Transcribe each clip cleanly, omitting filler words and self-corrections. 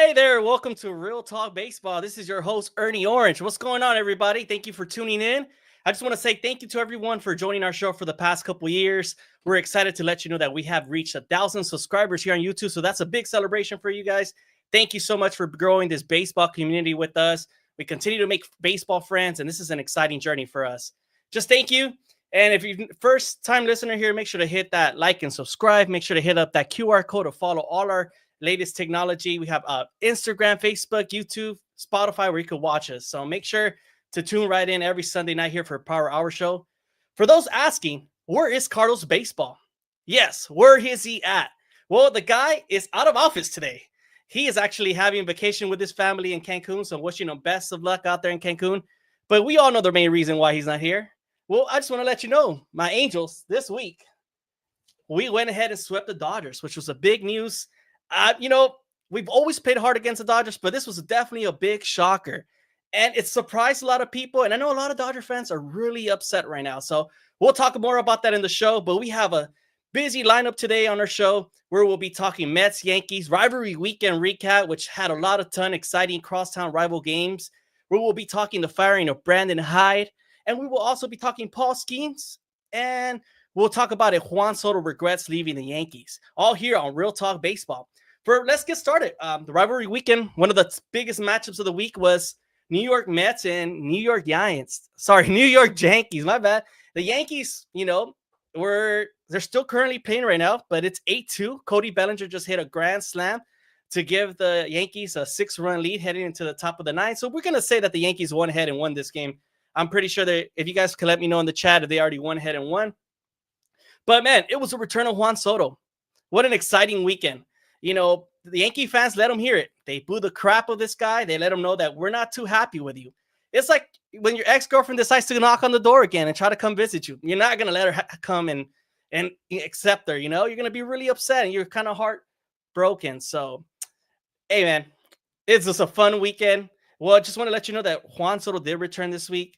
Hey there, welcome to Real Talk Baseball. This is your host, ErnieOrange. What's going on, everybody? Thank you for tuning in. I just want to say thank you to everyone for joining our show for the past couple years. We're excited to let you know that we have reached 1,000 subscribers here on YouTube, so that's a big celebration for you guys. Thank you so much for growing this baseball community with us. We continue to make baseball friends, and this is an exciting journey for us. Just thank you. And if you're first-time listener here, make sure to hit that like and subscribe. Make sure to hit up that QR code to follow all our latest technology. We have Instagram, Facebook, YouTube, Spotify, where you can watch us. So make sure to tune right in every Sunday night here for Power Hour Show. For those asking, where is Carlos Baseball? Yes, where is he at? Well, the guy is out of office today. He is actually having vacation with his family in Cancun. So wishing him best of luck out there in Cancun. But we all know the main reason why he's not here. Well, I just want to let you know, my Angels this week, we went ahead and swept the Dodgers, which was a big news. We've always played hard against the Dodgers, but this was definitely a big shocker. And it surprised a lot of people. And I know a lot of Dodger fans are really upset right now. So we'll talk more about that in the show. But we have a busy lineup today on our show where we'll be talking Mets, Yankees, Rivalry Weekend recap, which had a lot of exciting crosstown rival games. Where we'll be talking the firing of Brandon Hyde. And we will also be talking Paul Skeens. And we'll talk about it. Juan Soto regrets leaving the Yankees. All here on Real Talk Baseball. Let's get started. The Rivalry Weekend, one of the biggest matchups of the week was New York Mets and New York Yankees. My bad. The Yankees, they're still currently playing right now, but it's 8-2. Cody Bellinger just hit a grand slam to give the Yankees a 6-run lead heading into the top of the ninth. So we're going to say that the Yankees went ahead and won this game. I'm pretty sure that if you guys can let me know in the chat if they already went ahead and won. But, man, it was a return of Juan Soto. What an exciting weekend. The Yankee fans let him hear it. They boo the crap of this guy. They let him know that we're not too happy with you. It's like when your ex-girlfriend decides to knock on the door again and try to come visit you. You're not going to let her come and accept her, You're going to be really upset and you're kind of heartbroken. So, hey, man, it's just a fun weekend. Well, I just want to let you know that Juan Soto did return this week.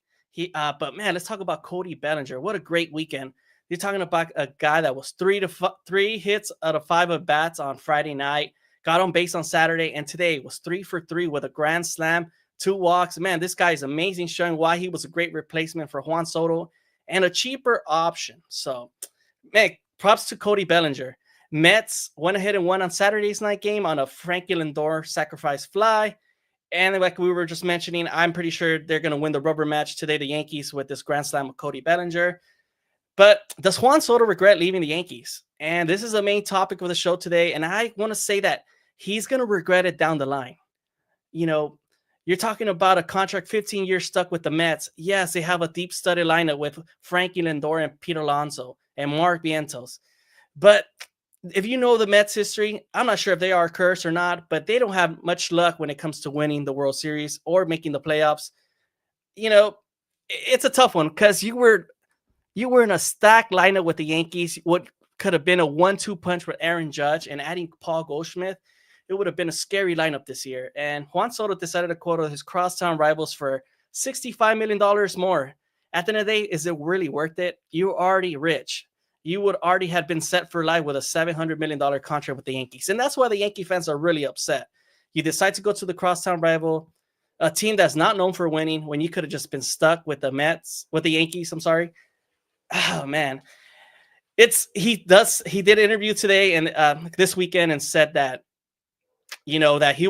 But, man, let's talk about Cody Bellinger. What a great weekend. You're talking about a guy that was 3 hits out of 5 at bats on Friday night, got on base on Saturday, and today was 3 for 3 with a grand slam, 2 walks. Man, this guy is amazing, showing why he was a great replacement for Juan Soto and a cheaper option. So, man, props to Cody Bellinger. Mets went ahead and won on Saturday's night game on a Frankie Lindor sacrifice fly. And like we were just mentioning, I'm pretty sure they're going to win the rubber match today, the Yankees, with this grand slam of Cody Bellinger. But does Juan Soto regret leaving the Yankees? And this is the main topic of the show today. And I want to say that he's going to regret it down the line. You're talking about a contract 15 years stuck with the Mets. Yes, they have a deep studded lineup with Frankie Lindor and Pete Alonso and Mark Vientos. But if you know the Mets history, I'm not sure if they are cursed or not, but they don't have much luck when it comes to winning the World Series or making the playoffs. It's a tough one because you were in a stacked lineup with the Yankees. What could have been a 1-2 punch with Aaron Judge and adding Paul Goldschmidt, it would have been a scary lineup this year. And Juan Soto decided to quote his crosstown rivals for $65 million more. At the end of the day, is it really worth it? You're already rich. You would already have been set for life with a $700 million contract with the Yankees. And that's why the Yankee fans are really upset. You decide to go to the crosstown rival, a team that's not known for winning, when you could have just been stuck with the Yankees. Oh, man. He did an interview today and this weekend and said that, that he's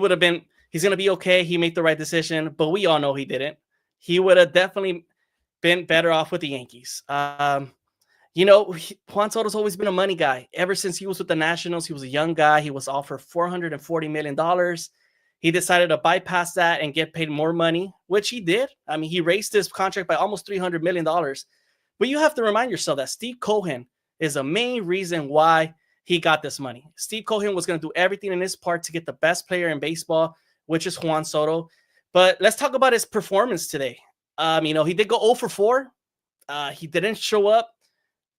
going to be okay. He made the right decision, but we all know he didn't. He would have definitely been better off with the Yankees. Juan Soto's always been a money guy. Ever since he was with the Nationals, he was a young guy. He was offered $440 million. He decided to bypass that and get paid more money, which he did. I mean, he raised his contract by almost $300 million. But you have to remind yourself that Steve Cohen is the main reason why he got this money. Steve Cohen was going to do everything in his part to get the best player in baseball, which is Juan Soto. But let's talk about his performance today. He did go 0 for 4. He didn't show up.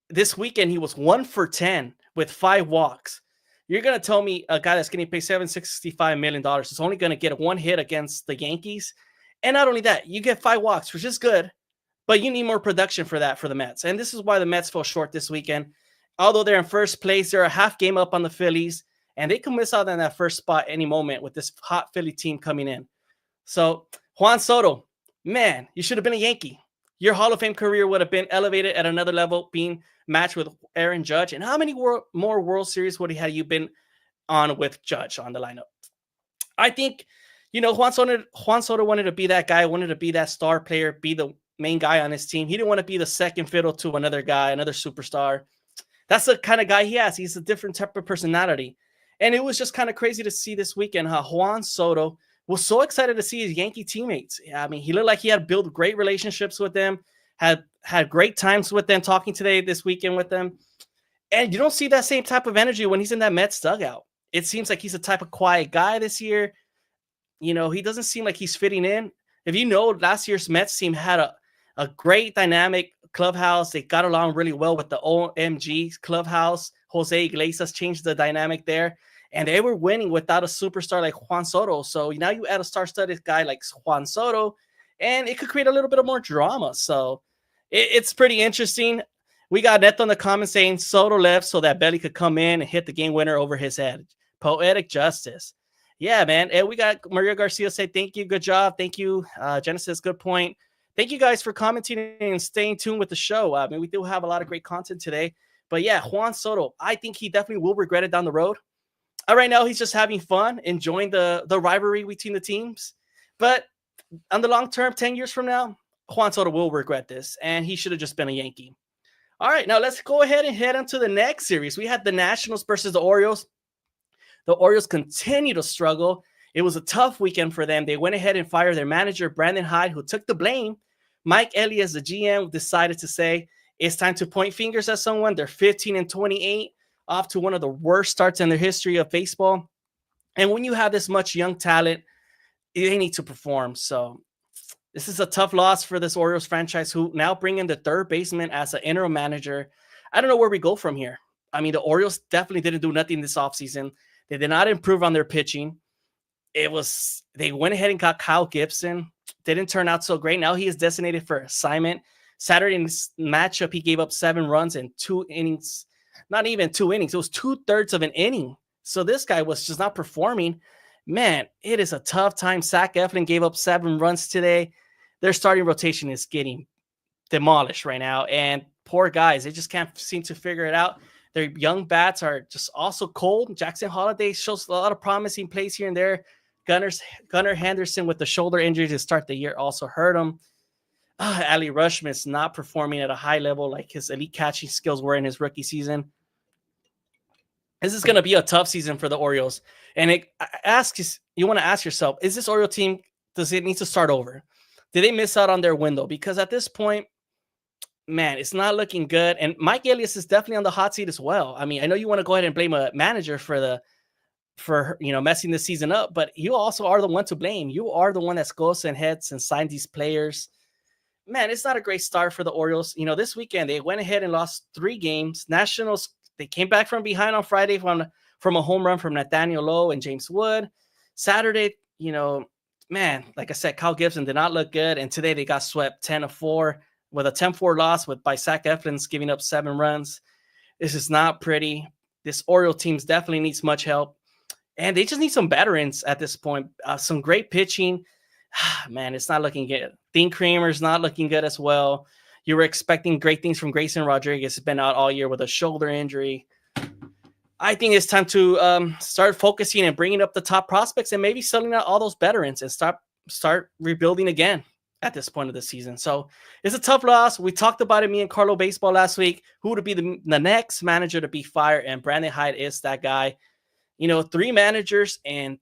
This weekend, he was 1 for 10 with 5 walks. You're going to tell me a guy that's getting paid $765 million is only going to get 1 hit against the Yankees? And not only that, you get 5 walks, which is good, but you need more production for that for the Mets. And this is why the Mets fell short this weekend. Although they're in first place, they're a half game up on the Phillies. and they can miss out on that first spot any moment with this hot Philly team coming in. So Juan Soto, man, you should have been a Yankee. Your Hall of Fame career would have been elevated at another level, being matched with Aaron Judge. And how many more World Series would have you been on with Judge on the lineup? I think, Juan Soto wanted to be that guy, wanted to be that star player, be the main guy on his team. He didn't want to be the second fiddle to another guy, another superstar. That's the kind of guy he has. He's a different type of personality. And it was just kind of crazy to see this weekend how Juan Soto was so excited to see his Yankee teammates. I mean, he looked like he had built great relationships with them, had great times with them, talking this weekend with them. And you don't see that same type of energy when he's in that Mets dugout. It seems like he's a type of quiet guy this year. He doesn't seem like he's fitting in. If last year's Mets team had a great dynamic clubhouse. They got along really well with the OMG clubhouse. Jose Iglesias changed the dynamic there. And they were winning without a superstar like Juan Soto. So now you add a star-studded guy like Juan Soto, and it could create a little bit of more drama. So it's pretty interesting. We got Neto in the comments saying Soto left so that Belly could come in and hit the game winner over his head. Poetic justice. Yeah, man. And we got Maria Garcia say, thank you. Good job. Thank you. Genesis, good point. Thank you guys for commenting and staying tuned with the show. I mean, we do have a lot of great content today. But yeah, Juan Soto, I think he definitely will regret it down the road. Right now, he's just having fun, enjoying the rivalry between the teams. But on the long term, 10 years from now, Juan Soto will regret this, and he should have just been a Yankee. All right, now let's go ahead and head into the next series. We had the Nationals versus the Orioles. The Orioles continue to struggle. It was a tough weekend for them. They went ahead and fired their manager, Brandon Hyde, who took the blame. Mike Elliott, as the GM, decided to say it's time to point fingers at someone. They're 15-28. Off to one of the worst starts in the history of baseball. And when you have this much young talent, they need to perform. So this is a tough loss for this Orioles franchise, who now bring in the third baseman as an interim manager. I don't know where we go from here. I mean, the Orioles definitely didn't do nothing this offseason. They did not improve on their pitching. They went ahead and got Kyle Gibson. Didn't turn out so great. Now he is designated for assignment. Saturday's matchup, he gave up 7 runs in 2 innings. Not even 2 innings. It was 2/3 of an inning. So this guy was just not performing. Man, it is a tough time. Zach Eflin gave up 7 runs today. Their starting rotation is getting demolished right now. And poor guys, they just can't seem to figure it out. Their young bats are just also cold. Jackson Holiday shows a lot of promising plays here and there. Gunnar Henderson with the shoulder injury to start the year also hurt him. Ali Rushman is not performing at a high level like his elite catching skills were in his rookie season. This is going to be a tough season for the Orioles. And you want to ask yourself, is this Oriole team, does it need to start over? Did they miss out on their window? Because at this point, man, it's not looking good. And Mike Elias is definitely on the hot seat as well. I mean, I know you want to go ahead and blame a manager for messing the season up, but you also are the one to blame. You are the one that goes and heads and signs these players. Man, it's not a great start for the Orioles. This weekend, they went ahead and lost 3 games. Nationals, they came back from behind on Friday from a home run from Nathaniel Lowe and James Wood. Saturday, man, like I said, Kyle Gibson did not look good. And today they got swept 10-4 with a 10-4 loss by Zach Eflin giving up 7 runs. This is not pretty. This Oriole team definitely needs much help. And they just need some veterans at this point. Some great pitching. Man, it's not looking good. Dean Kramer's not looking good as well. You were expecting great things from Grayson Rodriguez. He's been out all year with a shoulder injury. I think it's time to start focusing and bringing up the top prospects and maybe selling out all those veterans and start rebuilding again at this point of the season. So it's a tough loss. We talked about it, me and Carlo Baseball last week, who would be the next manager to be fired, and Brandon Hyde is that guy. 3 managers, and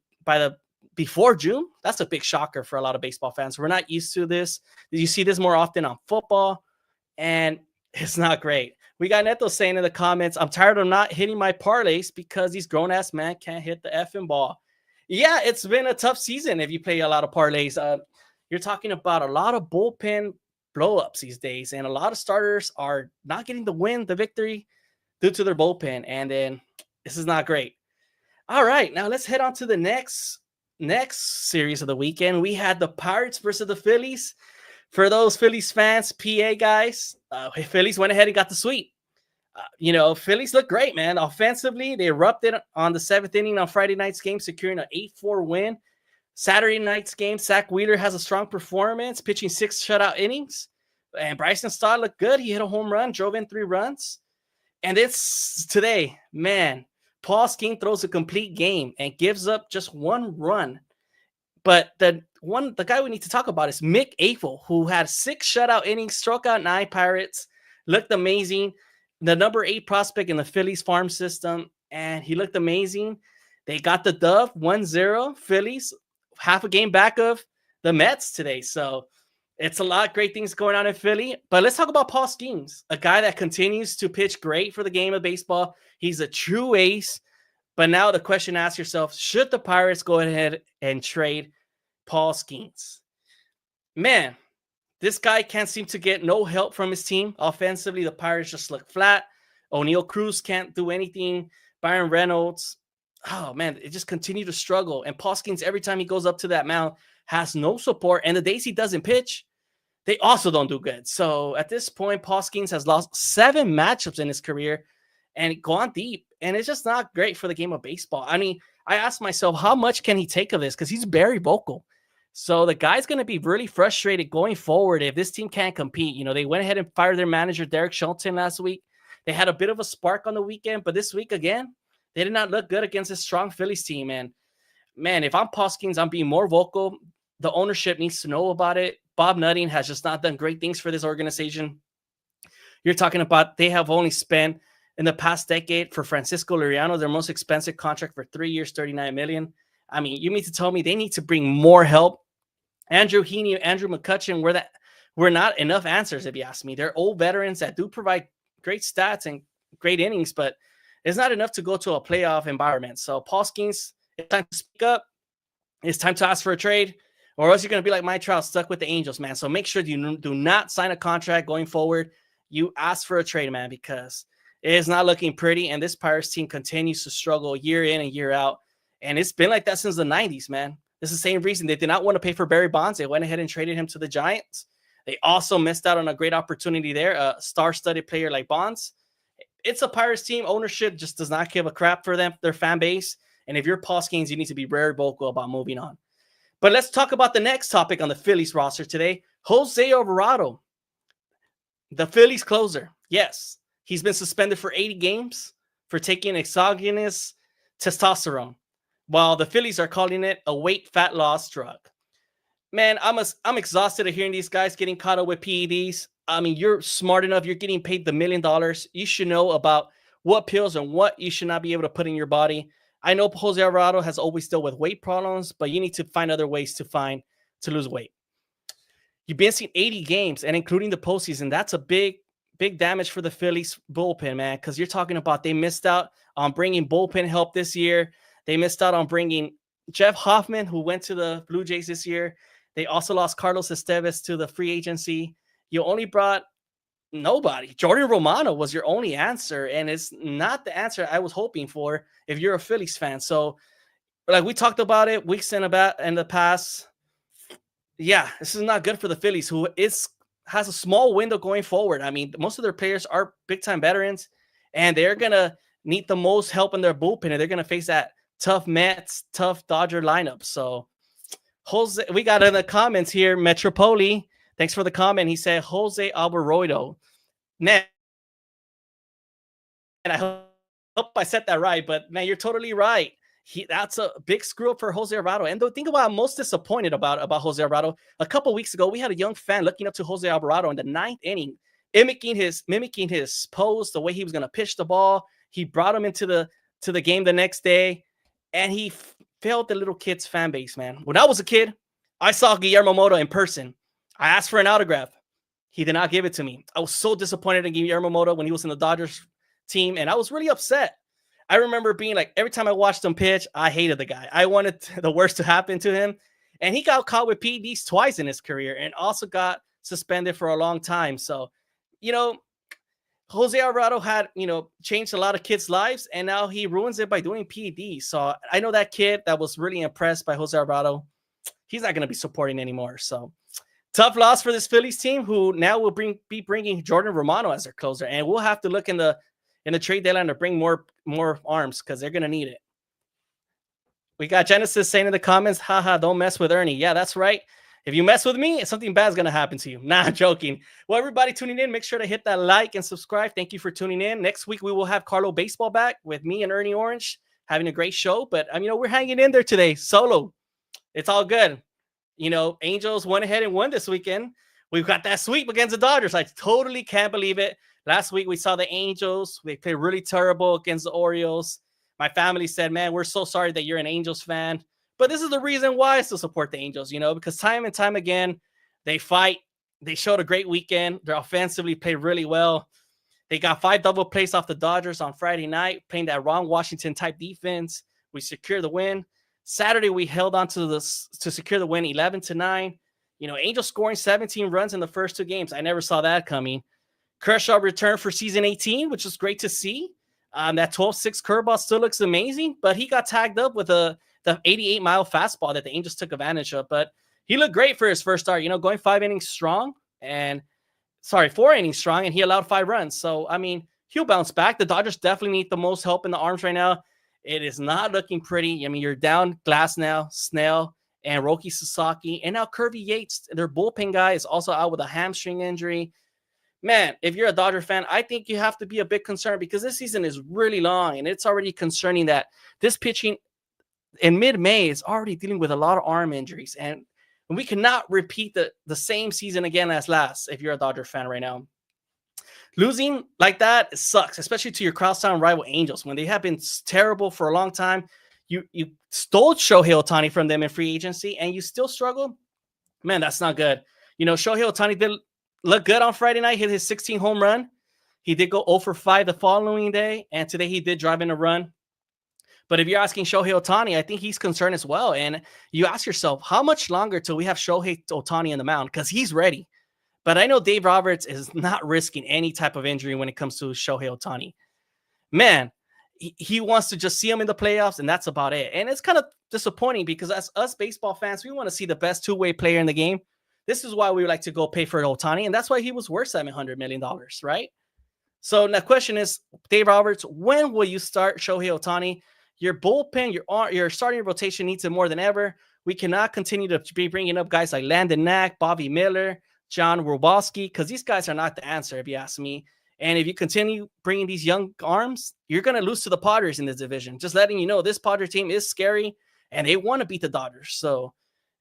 before June, that's a big shocker for a lot of baseball fans. We're not used to this. You see this more often on football, and it's not great. We got Neto saying in the comments, I'm tired of not hitting my parlays because these grown-ass men can't hit the effing ball. Yeah, it's been a tough season if you play a lot of parlays. You're talking about a lot of bullpen blow-ups these days, and a lot of starters are not getting the victory due to their bullpen, and then this is not great. All right, now let's head on to the next series of the weekend. We had the Pirates versus the Phillies. For those Phillies fans, PA guys, Phillies went ahead and got the sweep. Phillies look great, man. Offensively, they erupted on the 7th inning on Friday night's game, securing an 8-4 win. Saturday night's game, Zach Wheeler has a strong performance, pitching 6 shutout innings. And Bryson Stott looked good. He hit a home run, drove in 3 runs. And it's today, man, Paul Skeens throws a complete game and gives up just 1 run. But the guy we need to talk about is Mick Abel, who had 6 shutout innings, struck out 9 Pirates, looked amazing. The number 8 prospect in the Phillies farm system, and he looked amazing. They got the dub, 1-0. Phillies, half a game back of the Mets today. So it's a lot of great things going on in Philly. But let's talk about Paul Skeens, a guy that continues to pitch great for the game of baseball. He's a true ace. But now the question, ask yourself, should the Pirates go ahead and trade Paul Skeens? Man, this guy can't seem to get no help from his team. Offensively, the Pirates just look flat. O'Neal Cruz can't do anything. Byron Reynolds, oh man, it just continue to struggle. And Paul Skeens, every time he goes up to that mound, has no support. And the days he doesn't pitch, they also don't do good. So at this point, Paul Skeens has lost 7 matchups in his career and gone deep. And it's just not great for the game of baseball. I mean, I asked myself, how much can he take of this? Because he's very vocal. So the guy's going to be really frustrated going forward if this team can't compete. They went ahead and fired their manager, Derek Shelton, last week. They had a bit of a spark on the weekend, but this week, again, they did not look good against a strong Phillies team. And, man, if I'm Paul Skeens, I'm being more vocal. The ownership needs to know about it. Bob Nutting has just not done great things for this organization. You're talking about they have only spent in the past decade for Francisco Liriano, their most expensive contract for 3 years, $39 million. I mean, you mean to tell me they need to bring more help? Andrew Heaney, Andrew McCutchen, were not enough answers, if you ask me. They're old veterans that do provide great stats and great innings, but it's not enough to go to a playoff environment. So Paul Skeens, it's time to speak up. It's time to ask for a trade, or else you're going to be like Mike Trout, stuck with the Angels, man. So make sure you do not sign a contract going forward. You ask for a trade, man, because it is not looking pretty, and this Pirates team continues to struggle year in and year out. And it's been like that since the 90s, man. This is the same reason they did not want to pay for Barry Bonds. They went ahead and traded him to the Giants. They also missed out on a great opportunity there, a star-studded player like Bonds. It's a Pirates team. Ownership just does not give a crap for them, their fan base. And if you're Paul Skeens, you need to be very vocal about moving on. But let's talk about the next topic on the Phillies roster today. Jose Alvarado, the Phillies closer. Yes, he's been suspended for 80 games for taking exogenous testosterone, while the Phillies are calling it a weight fat loss drug. Man, I'm exhausted of hearing these guys getting caught up with PEDs. I mean, you're smart enough. You're getting paid the $1 million. You should know about what pills and what you should not be able to put in your body. I know Jose Alvarado has always dealt with weight problems, but you need to find other ways to lose weight. You've been seeing 80 games, and including the postseason. That's a big damage for the Phillies bullpen, man, because you're talking about they missed out on bringing bullpen help this year. They missed out on bringing Jeff Hoffman, who went to the Blue Jays this year. They also lost Carlos Estevez to the free agency. You only brought nobody. Jordan Romano was your only answer, and it's not the answer I was hoping for if you're a Phillies fan. So, like we talked about it weeks in the past. Yeah, this is not good for the Phillies, who has a small window going forward. I mean, most of their players are big-time veterans, and they're going to need the most help in their bullpen, and they're going to face that tough Mets, tough Dodger lineup. So, Jose, we got in the comments here, Metropoli. Thanks for the comment. He said, Jose Alvarado. Man, and I hope I said that right, but man, you're totally right. That's a big screw up for Jose Alvarado. And the thing about I'm most disappointed about Jose Alvarado, a couple weeks ago, we had a young fan looking up to Jose Alvarado in the 9th inning, mimicking his pose, the way he was going to pitch the ball. He brought him into the game the next day, and he failed the little kid's fan base, man. When I was a kid, I saw Guillermo Mota in person. I asked for an autograph. He did not give it to me. I was so disappointed in Guillermo Mota when he was in the Dodgers team, and I was really upset. I remember being like, every time I watched him pitch, I hated the guy. I wanted the worst to happen to him. And he got caught with PEDs twice in his career and also got suspended for a long time. So, Jose Alvarado had, changed a lot of kids' lives, and now he ruins it by doing PEDs. So I know that kid that was really impressed by Jose Alvarado, he's not going to be supporting anymore. So tough loss for this Phillies team, who now will be bringing Jordan Romano as their closer. And we'll have to look in the in the trade deadline to bring more arms because they're gonna need it. We got Genesis saying in the comments, haha, don't mess with Ernie. Yeah, that's right. If you mess with me, something bad is going to happen to you. Nah, I'm joking. Well, everybody tuning in, make sure to hit that like and subscribe. Thank you for tuning in. Next week, we will have Carlo Baseball back with me and ErnieOrange having a great show. But, we're hanging in there today solo. It's all good. Angels went ahead and won this weekend. We've got that sweep against the Dodgers. I totally can't believe it. Last week, we saw the Angels. They played really terrible against the Orioles. My family said, man, we're so sorry that you're an Angels fan. But this is the reason why I still support the Angels, because time and time again, they fight. They showed a great weekend. They offensively played really well. They got 5 double plays off the Dodgers on Friday night, playing that Ron Washington-type defense. We secured the win. Saturday, we held on to secure the win 11-9. Angels scoring 17 runs in the first 2 games. I never saw that coming. Kershaw returned for season 18, which was great to see. That 12-6 curveball still looks amazing, but he got tagged up with the 88-mile fastball that the Angels took advantage of. But he looked great for his first start, going 4 innings strong, and he allowed 5 runs. So, he'll bounce back. The Dodgers definitely need the most help in the arms right now. It is not looking pretty. You're down Glass now, Snell, and Roki Sasaki, and now Kirby Yates, their bullpen guy, is also out with a hamstring injury. Man, if you're a Dodger fan, I think you have to be a bit concerned because this season is really long, and it's already concerning that this pitching in mid-May is already dealing with a lot of arm injuries, and we cannot repeat the same season again as last if you're a Dodger fan right now. Losing like that, it sucks, especially to your crosstown rival Angels when they have been terrible for a long time. You stole Shohei Ohtani from them in free agency, and you still struggle. Man, that's not good. Shohei Ohtani did look good on Friday night, hit his 16 home run. He did go 0 for 5 the following day, and today he did drive in a run. But if you're asking Shohei Ohtani, I think he's concerned as well. And you ask yourself, how much longer till we have Shohei Ohtani in the mound? Because he's ready. But I know Dave Roberts is not risking any type of injury when it comes to Shohei Ohtani. Man, he wants to just see him in the playoffs, and that's about it. And it's kind of disappointing because as us baseball fans, we want to see the best two-way player in the game. This is why we like to go pay for Ohtani, and that's why he was worth $700 million, right? So the question is, Dave Roberts, when will you start Shohei Ohtani? Your bullpen, your starting rotation needs it more than ever. We cannot continue to be bringing up guys like Landon Knack, Bobby Miller, John Robalski, because these guys are not the answer, if you ask me. And if you continue bringing these young arms, you're going to lose to the Padres in this division. Just letting you know, this Padres team is scary, and they want to beat the Dodgers. So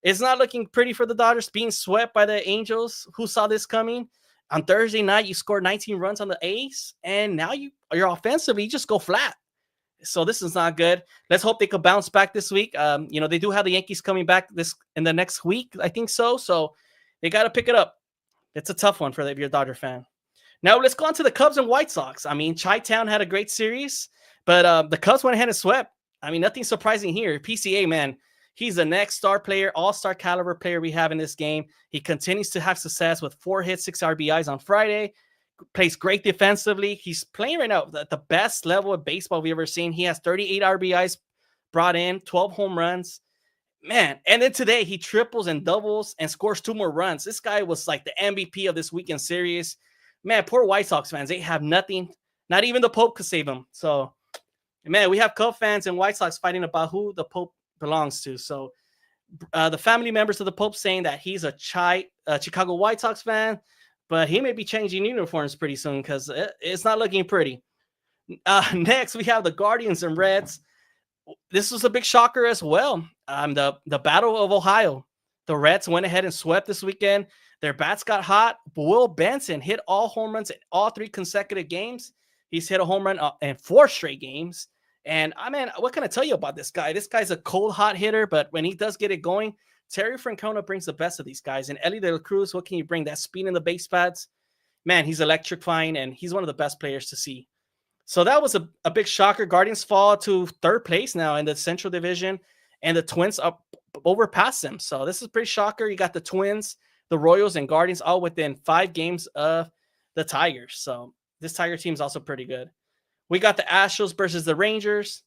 it's not looking pretty for the Dodgers being swept by the Angels. Who saw this coming? On Thursday night, you scored 19 runs on the A's, and now you're offensively, you just go flat. So this is not good. Let's hope they could bounce back this week. They do have the Yankees coming back in the next week, I think so. So they got to pick it up. It's a tough one if you're a Dodger fan. Now let's go on to the Cubs and White Sox. Chi-Town had a great series, but the Cubs went ahead and swept. Nothing surprising here. PCA, man, he's the next star player, all-star caliber player we have in this game. He continues to have success with 4 hits, 6 RBIs on Friday. Plays great defensively. He's playing right now at the best level of baseball we've ever seen. He has 38 RBIs brought in, 12 home runs. Man, and then today he triples and doubles and scores 2 more runs. This guy was like the MVP of this weekend series. Man, poor White Sox fans. They have nothing. Not even the Pope could save them. So, man, we have Cub fans and White Sox fighting about who the Pope belongs to. So, the family members of the Pope saying that he's a Chicago White Sox fan, but he may be changing uniforms pretty soon because it's not looking pretty. Next, we have the Guardians and Reds. This was a big shocker as well. The Battle of Ohio. The Reds went ahead and swept this weekend. Their bats got hot. Will Benson hit all home runs in all 3 consecutive games. He's hit a home run in 4 straight games. And, what can I tell you about this guy? This guy's a cold, hot hitter, but when he does get it going, Terry Francona brings the best of these guys. And Ellie De La Cruz, what can you bring? That speed in the base pads. Man, he's electrifying, and he's one of the best players to see. So that was a big shocker. Guardians fall to 3rd place now in the Central Division, and the Twins overpass them. So this is pretty shocker. You got the Twins, the Royals, and Guardians all within 5 games of the Tigers. So this Tiger team is also pretty good. We got the Astros versus the Rangers.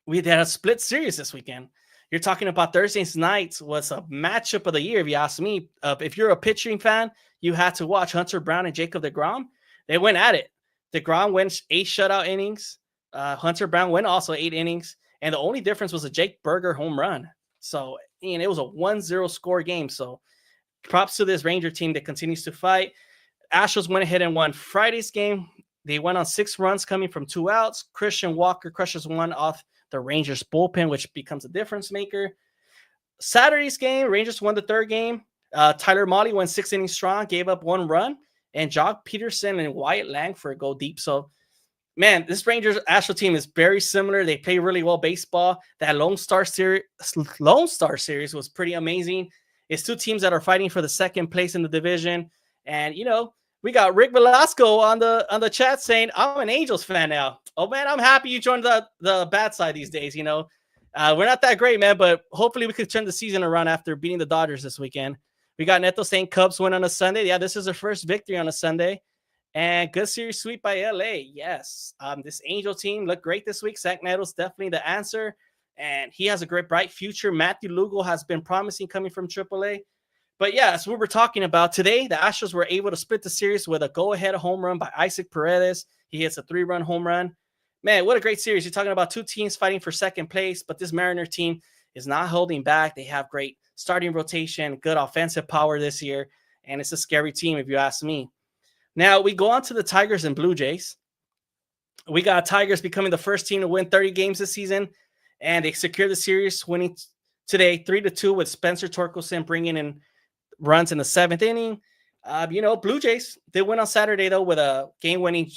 We had a split series this weekend. You're talking about Thursday's night was a matchup of the year, if you ask me. If you're a pitching fan, you had to watch Hunter Brown and Jacob deGrom. They went at it. DeGrom went 8 shutout innings. Hunter Brown went also 8 innings. And the only difference was a Jake Berger home run. So, and it was a 1-0 score game. So props to this Ranger team that continues to fight. Astros went ahead and won Friday's game. They went on 6 runs coming from 2 outs. Christian Walker crushes one off the Rangers bullpen, which becomes a difference maker. Saturday's game, Rangers won the 3rd game. Tyler Mahle went 6 innings strong, gave up 1 run. And Jock Peterson and Wyatt Langford go deep. So, man, this Rangers Astro team is very similar. They play really well baseball. That Lone Star series was pretty amazing. It's 2 teams that are fighting for the 2nd place in the division. And, you know, we got Rick Velasco on the chat saying, I'm an Angels fan now. Oh, man, I'm happy you joined the bad side these days, you know. We're not that great, man, but hopefully we could turn the season around after beating the Dodgers this weekend. We got Neto saying Cubs win on a Sunday. Yeah, this is their first victory on a Sunday. And good series sweep by LA. Yes. This Angel team looked great this week. Zach Neto's definitely the answer. And he has a great, bright future. Matthew Lugo has been promising coming from AAA. But yeah, that's what we're talking about. Today, the Astros were able to split the series with a go-ahead home run by Isaac Paredes. He hits a 3-run home run. Man, what a great series. You're talking about 2 teams fighting for 2nd place, but this Mariner team is not holding back. They have great starting rotation, good offensive power this year, and it's a scary team if you ask me. Now, we go on to the Tigers and Blue Jays. We got Tigers becoming the first team to win 30 games this season, and they secured the series, winning today 3-2 with Spencer Torkelson bringing in runs in the 7th inning. Blue Jays, they win on Saturday, though, with a game-winning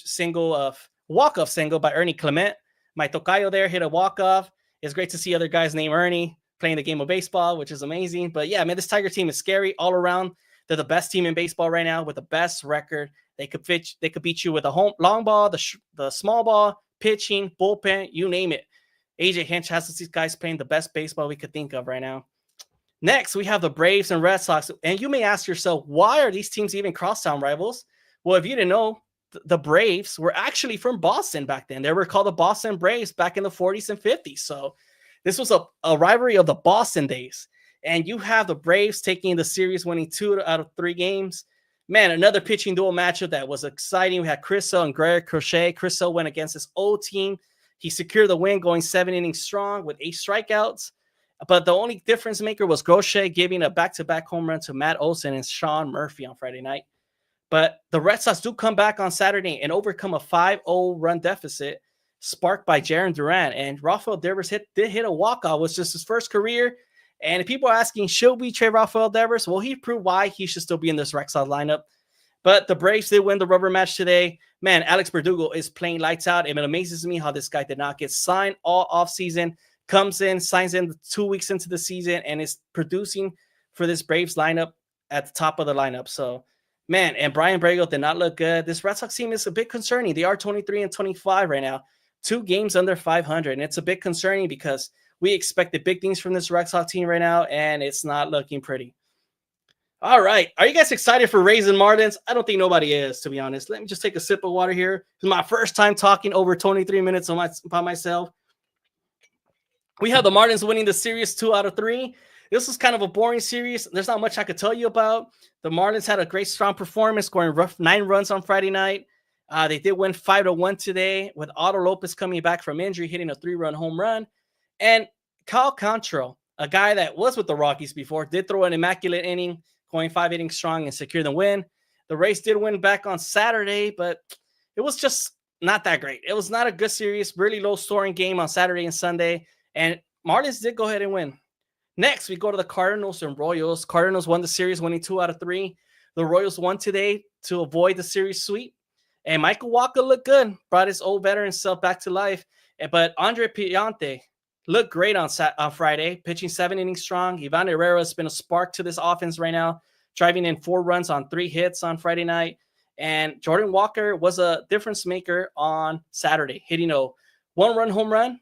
walk-off single by Ernie Clement. My tocayo there hit a walk-off. It's great to see other guys named Ernie playing the game of baseball, which is amazing. But yeah, man, this Tiger team is scary all around. They're the best team in baseball right now with the best record. They could beat you with a long ball, the small ball, pitching, bullpen, you name it. AJ Hinch has these guys playing the best baseball we could think of right now. Next, we have the Braves and Red Sox. And you may ask yourself, why are these teams even crosstown rivals? Well, if you didn't know, the Braves were actually from Boston back then. They were called the Boston Braves back in the 40s and 50s. So this was a rivalry of the Boston days. And you have the Braves taking the series, winning 2 out of 3 games. Man, another pitching duel matchup that was exciting. We had Chris Sale and Greg Crochet. Chris Sale went against his old team. He secured the win, going 7 innings strong with 8 strikeouts. But the only difference maker was Crochet giving a back-to-back home run to Matt Olson and Sean Murphy on Friday night. But the Red Sox do come back on Saturday and overcome a 5-0 run deficit sparked by Jarren Duran. And Rafael Devers did hit a walk-off. It was just his first career. And if people are asking, should we trade Rafael Devers? Well, he proved why he should still be in this Red Sox lineup. But the Braves did win the rubber match today. Man, Alex Verdugo is playing lights out. And it amazes me how this guy did not get signed all offseason. Comes in, signs in 2 weeks into the season, and is producing for this Braves lineup at the top of the lineup. So, man, and Brian Brago did not look good. This Red Sox team is a bit concerning. They are 23-25 right now, 2 games under 500. And it's a bit concerning because we expected big things from this Red Sox team right now, and it's not looking pretty. All right. Are you guys excited for Rays and Marlins? I don't think nobody is, to be honest. Let me just take a sip of water here. It's my first time talking over 23 minutes by myself. We have the Marlins winning the series 2 out of 3. This was kind of a boring series. There's not much I could tell you about. The Marlins had a great, strong performance, scoring 9 runs on Friday night. They did win 5-1 today with Otto Lopez coming back from injury, hitting a 3-run home run. And Kyle Cantrell, a guy that was with the Rockies before, did throw an immaculate inning, going 5 innings strong and secure the win. The Rays did win back on Saturday, but it was just not that great. It was not a good series, really low-scoring game on Saturday and Sunday. And Marlins did go ahead and win. Next, we go to the Cardinals and Royals. Cardinals won the series, winning 2 out of 3. The Royals won today to avoid the series sweep. And Michael Wacha looked good, brought his old veteran self back to life. But Andre Piante looked great on Friday, pitching 7 innings strong. Ivan Herrera has been a spark to this offense right now, driving in 4 runs on 3 hits on Friday night. And Jordan Walker was a difference maker on Saturday, hitting a 1-run home run.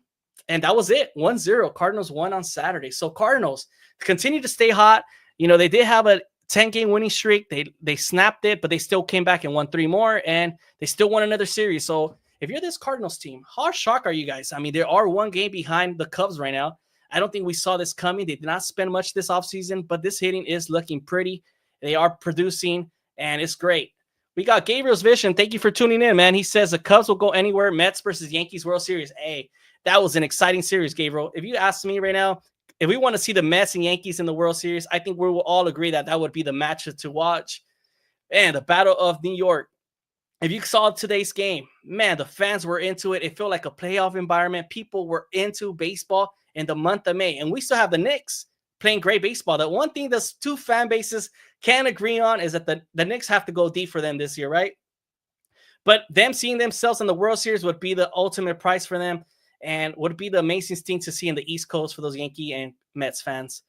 And that was it. 1-0. Cardinals won on Saturday. So Cardinals continue to stay hot. You know, they did have a 10-game winning streak. They snapped it, but they still came back and won 3 more, and they still won another series. So if you're this Cardinals team, how shocked are you guys? I mean, they are 1 game behind the Cubs right now. I don't think we saw this coming. They did not spend much this offseason, but this hitting is looking pretty. They are producing, and it's great. We got Gabriel's Vision. Thank you for tuning in, man. He says the Cubs will go anywhere. Mets versus Yankees World Series. Hey, that was an exciting series, Gabriel. If you ask me right now, if we want to see the Mets and Yankees in the World Series, I think we will all agree that that would be the match to watch. And the Battle of New York. If you saw today's game, man, the fans were into it. It felt like a playoff environment. People were into baseball in the month of May. And we still have the Knicks playing great baseball. The one thing those two fan bases can agree on is that the Knicks have to go deep for them this year, right? But them seeing themselves in the World Series would be the ultimate prize for them and would be the amazing thing to see in the East Coast for those Yankee and Mets fans.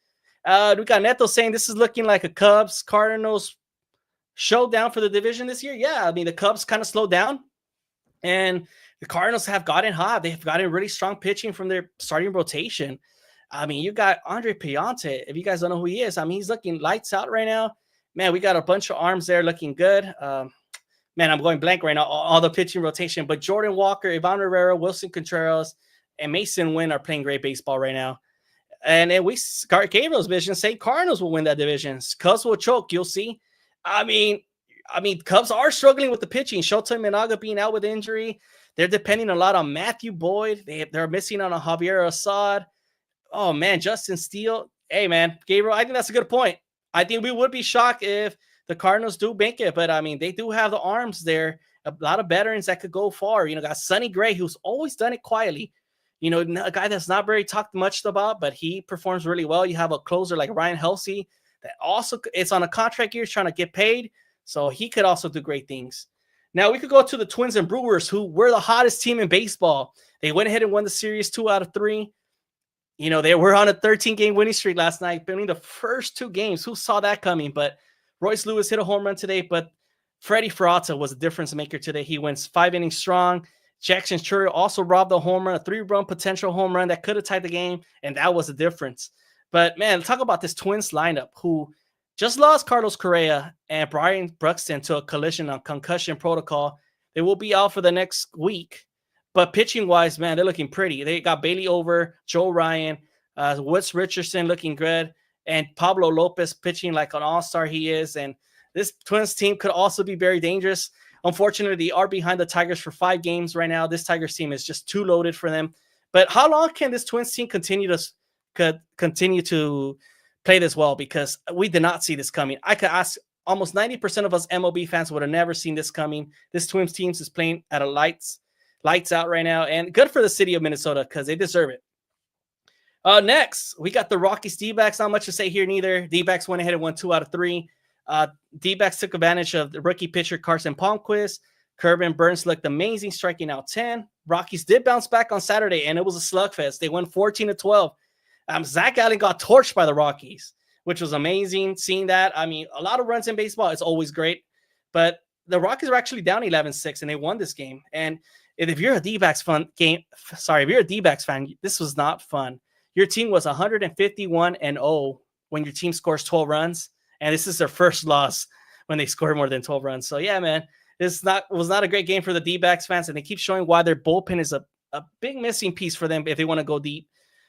We got Neto saying this is looking like a Cubs Cardinals showdown for the division this year. Yeah, I mean, the Cubs kind of slowed down and the Cardinals have gotten hot. They've gotten really strong pitching from their starting rotation. I mean, you got Andre Piante. If you guys don't know who he is, I mean, he's looking lights out right now. Man, we got a bunch of arms there looking good. Man, I'm going blank right now, all the pitching rotation. But Jordan Walker, Ivan Rivera, Wilson Contreras, and Mason Wynn are playing great baseball right now. And then we start Gabriel's vision, say Cardinals will win that division. Cubs will choke, you'll see. I mean, Cubs are struggling with the pitching. Shota Minaga being out with injury. They're depending a lot on Matthew Boyd. They're missing on a Javier Assad. Oh, man, Justin Steele. Hey, man, Gabriel, I think that's a good point. I think we would be shocked if the Cardinals do make it. But, I mean, they do have the arms there. A lot of veterans that could go far. You know, got Sonny Gray, who's always done it quietly. You know, a guy that's not very talked much about, but he performs really well. You have a closer like Ryan Helsey that also it's on a contract year trying to get paid. So he could also do great things. Now we could go to the Twins and Brewers, who were the hottest team in baseball. They went ahead and won the series 2 out of 3. You know, they were on a 13-game winning streak last night, winning the first 2 games. Who saw that coming? But Royce Lewis hit a home run today, but Freddie Ferrata was a difference maker today. He went 5 innings strong. Jackson Chourio also robbed a home run, a 3-run potential home run that could have tied the game, and that was the difference. But, man, talk about this Twins lineup who just lost Carlos Correa and Brian Bruxton to a collision on concussion protocol. They will be out for the next week. But pitching-wise, man, they're looking pretty. They got Bailey Over, Joe Ryan, Woods Richardson looking good, and Pablo Lopez pitching like an all-star he is. And this Twins team could also be very dangerous. Unfortunately, they are behind the Tigers for 5 games right now. This Tigers team is just too loaded for them. But how long can this Twins team continue to play this well? Because we did not see this coming. I could ask almost 90% of us MLB fans would have never seen this coming. This Twins team is playing at a lights out right now, and good for the city of Minnesota because they deserve it. Next, we got the Rockies D-backs. Not much to say here neither. D-backs went ahead and won 2 out of 3. D-backs took advantage of the rookie pitcher Carson Palmquist. Corbin Burns looked amazing, striking out 10. Rockies did bounce back on Saturday, and it was a slugfest. They won 14-12. Zach Allen got torched by the Rockies, which was amazing seeing that. I mean, a lot of runs in baseball is always great, but the Rockies were actually down 11-6, and they won this game. And if you're a D-backs if you're a D-backs fan, this was not fun. Your team was 151-0 when your team scores 12 runs, and this is their first loss when they scored more than 12 runs. So, yeah, man, was not a great game for the D-backs fans, and they keep showing why their bullpen is a big missing piece for them if they want to go deep.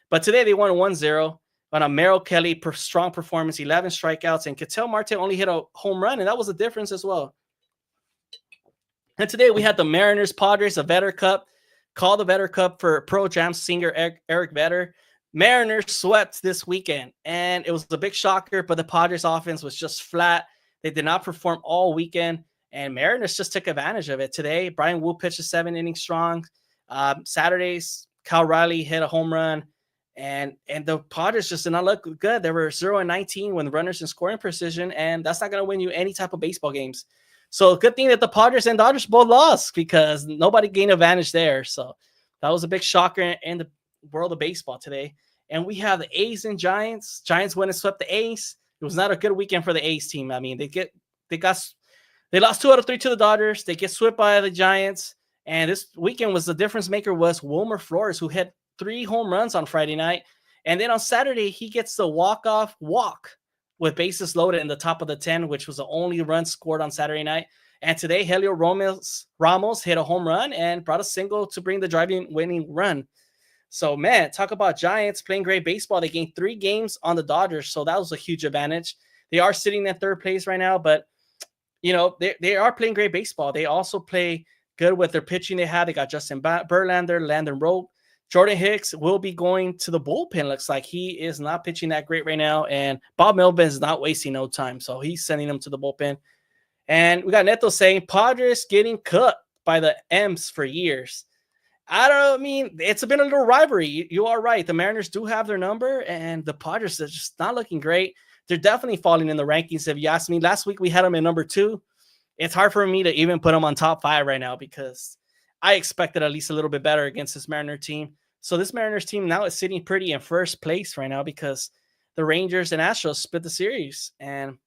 But today they won 1-0 on a Merrill Kelly strong performance, 11 strikeouts, and Ketel Marte only hit a home run, and that was a difference as well. And today we had the Mariners Padres, a Vetter Cup. Call the Vetter Cup for Pro Jam singer Eric Vetter. Mariners swept this weekend, and it was a big shocker, but the Padres offense was just flat. They did not perform all weekend, and Mariners just took advantage of it. Today, Brian Wu pitched a 7-inning strong. Saturdays, Cal Riley hit a home run, and the Padres just did not look good. They were 0-19 when runners in scoring precision, and that's not going to win you any type of baseball games. So good thing that the Padres and Dodgers both lost because nobody gained advantage there. So that was a big shocker in the world of baseball today. And we have the A's and Giants. Giants went and swept the A's. It was not a good weekend for the A's team. I mean, they lost 2 out of 3 to the Dodgers. They get swept by the Giants. And this weekend was the difference maker was Wilmer Flores, who hit 3 home runs on Friday night. And then on Saturday, he gets the walk-off walk with bases loaded in the top of the 10, which was the only run scored on Saturday night. And today, Helio Ramos hit a home run and brought a single to bring the driving winning run. So, man, talk about Giants playing great baseball. They gained 3 games on the Dodgers, so that was a huge advantage. They are sitting in 3rd place right now, but, they are playing great baseball. They also play good with their pitching they have. They got Justin Verlander, Landon Rope. Jordan Hicks will be going to the bullpen. Looks like he is not pitching that great right now. And Bob Melvin is not wasting no time. So he's sending them to the bullpen. And we got Neto saying Padres getting cut by the M's for years. I don't know. I mean, it's been a little rivalry. You are right. The Mariners do have their number, and the Padres are just not looking great. They're definitely falling in the rankings. If you ask me, last week we had them at number 2. It's hard for me to even put them on top 5 right now because I expected at least a little bit better against this Mariner team. So this Mariners team now is sitting pretty in first place right now because the Rangers and Astros split the series. And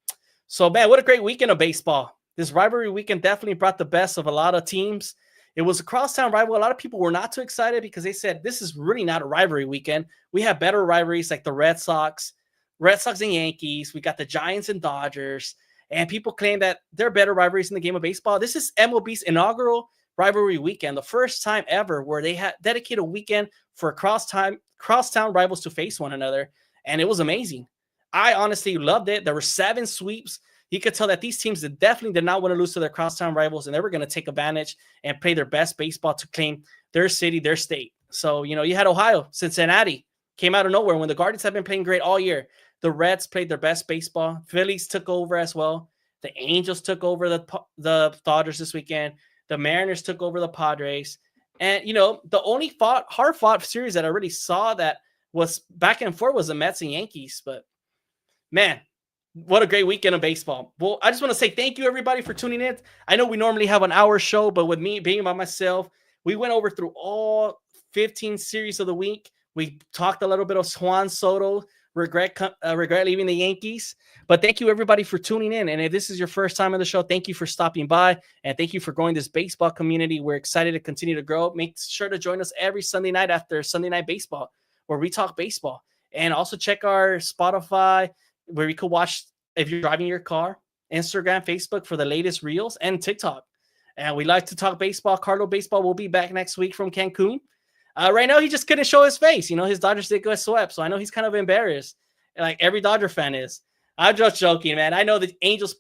so, man, what a great weekend of baseball. This rivalry weekend definitely brought the best of a lot of teams. It was a crosstown rival. A lot of people were not too excited because they said this is really not a rivalry weekend. We have better rivalries like the Red Sox and Yankees. We got the Giants and Dodgers. And people claim that they're better rivalries in the game of baseball. This is MLB's inaugural rivalry weekend, the first time ever where they had dedicated a weekend for crosstown rivals to face one another. And it was amazing. I honestly loved it. There were 7 sweeps. You could tell that these teams definitely did not want to lose to their crosstown rivals, and they were going to take advantage and play their best baseball to claim their city, their state. So, you had Ohio, Cincinnati came out of nowhere when the Guardians have been playing great all year. The Reds played their best baseball. Phillies took over as well. The Angels took over the Dodgers this weekend. The Mariners took over the Padres. And, the only hard-fought series that I really saw that was back and forth was the Mets and Yankees. But, man, what a great weekend of baseball. Well, I just want to say thank you, everybody, for tuning in. I know we normally have an hour show, but with me being by myself, we went over through all 15 series of the week. We talked a little bit of Juan Soto, regret leaving the Yankees. But thank you, everybody, for tuning in. And if this is your first time on the show, thank you for stopping by. And thank you for growing this baseball community. We're excited to continue to grow. Make sure to join us every Sunday night after Sunday Night Baseball, where we talk baseball. And also check our Spotify, where you could watch if you're driving your car, Instagram, Facebook for the latest reels, and TikTok. And we like to talk baseball. Carlo Baseball will be back next week from Cancun. Right now, he just couldn't show his face. His Dodgers did get swept, so I know he's kind of embarrassed, like every Dodger fan is. I'm just joking, man. I know the Angels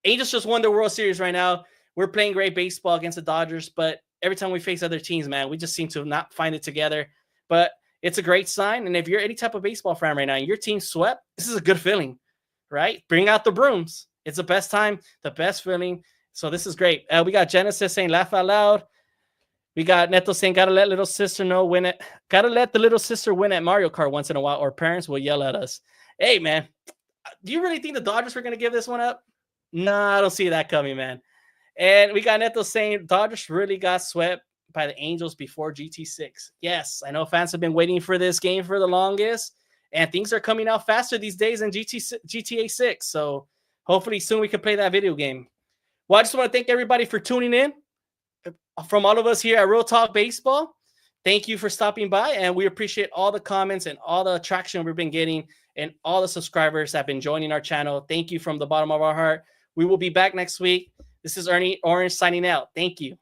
just won the World Series right now. We're playing great baseball against the Dodgers, but every time we face other teams, man, we just seem to not find it together. But it's a great sign, and if you're any type of baseball fan right now and your team swept, this is a good feeling, right? Bring out the brooms. It's the best time, the best feeling. So this is great. We got Genesis saying laugh out loud. We got Neto saying gotta let little sister know win it. Gotta let the little sister win at Mario Kart once in a while, or parents will yell at us. Hey, man, do you really think the Dodgers were gonna give this one up? No, I don't see that coming, man. And we got Neto saying Dodgers really got swept by the Angels before GT6. Yes, I know fans have been waiting for this game for the longest, and things are coming out faster these days than GTA 6. So hopefully soon we can play that video game. Well, I just want to thank everybody for tuning in. From all of us here at Real Talk Baseball, thank you for stopping by, and we appreciate all the comments and all the traction we've been getting and all the subscribers that have been joining our channel. Thank you from the bottom of our heart. We will be back next week. This is ErnieOrange signing out. Thank you.